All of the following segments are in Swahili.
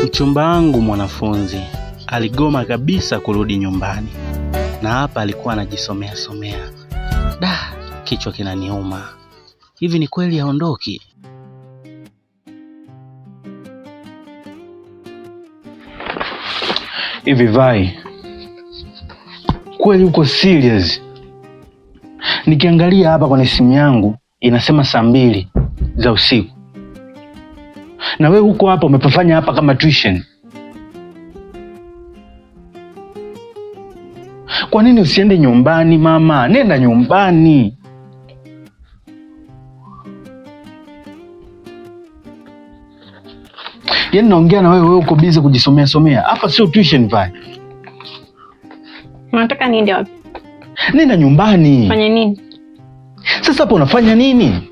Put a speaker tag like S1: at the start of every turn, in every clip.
S1: Mchumba wangu mwanafunzi aligoma kabisa kurudi nyumbani, na hapa alikuwa anajisomea. Kichwa kinaniuma. Hivi ni kweli haondoki?
S2: Hivi Vai, kweli uko serious? Nikiangalia hapa kwenye simu yangu inasema 2 za usiku, na wewe uko hapa umepafanya hapa kama tuition. Kwa nini usiende nyumbani mama? Nenda nyumbani. Yaani naongea na wewe uko busy kujisomea. Hapa sio tuition Vai.
S3: Unataka niende wapi?
S2: Nenda nyumbani.
S3: Fanya nini?
S2: Sasa hapo unafanya nini?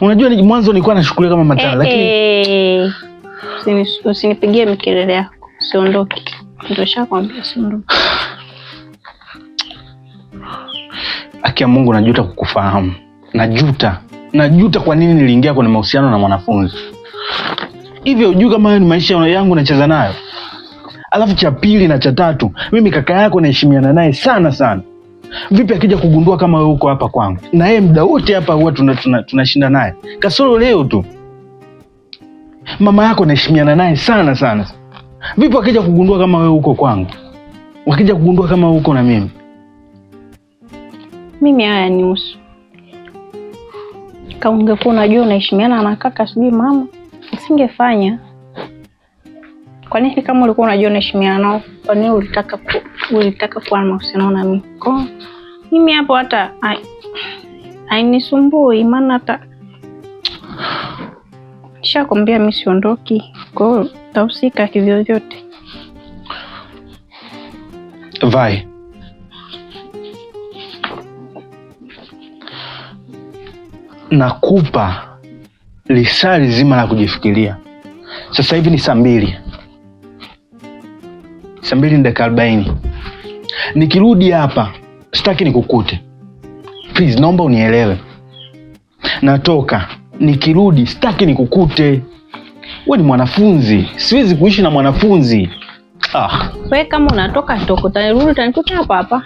S2: Unajua ni mwanzo nilikuwa nashukulia kama matala lakini
S3: usinipigie mikelele yako. Siondoki. Ndio shakwambia siondoki.
S2: Akia Mungu, najuta kukufahamu. Najuta kwa nini niliingia kwenye mahusiano na mwanafunzi. Hivyo hujui kama ni maisha yangu nacheza nayo? Alafu cha pili na cha tatu, mimi kaka yako naheshimiana naye sana. Vipi akija kugundua kama wewe uko hapa kwangu? Na yeye muda wote hapa huwa tunashinda naye. Kasoro leo tu. Mama yako naheshimiana naye sana. Vipi akija kugundua kama wewe uko kwangu? Wakija kugundua kama wewe uko na mimi?
S3: Mimi haya ni usu. Kama ungekuwa unajua unaheshimiana na kaka sijui mama, usingefanya. Kwa nini kama ulikuwa unajua unaheshimiana nao, kwa nini ulitaka kuwa na mahusiano na mimi? Kwa mimi hapo hata hainisumbui, maana hata nishakwambia mimi siondoki. Kwa hiyo tahusika kivyovyote.
S2: Vai, nakupa lisaa zima la kujifikiria. Sasa hivi ni 2:00. 2:00 ni dakika 40. Nikirudi hapa sitaki nikukute. Please, naomba unielewe. Natoka. Nikirudi sitaki nikukute. Wewe ni mwanafunzi. Siwezi kuishi na mwanafunzi.
S3: Wewe kama unatoka toka, utanirudi utanikuta hapa.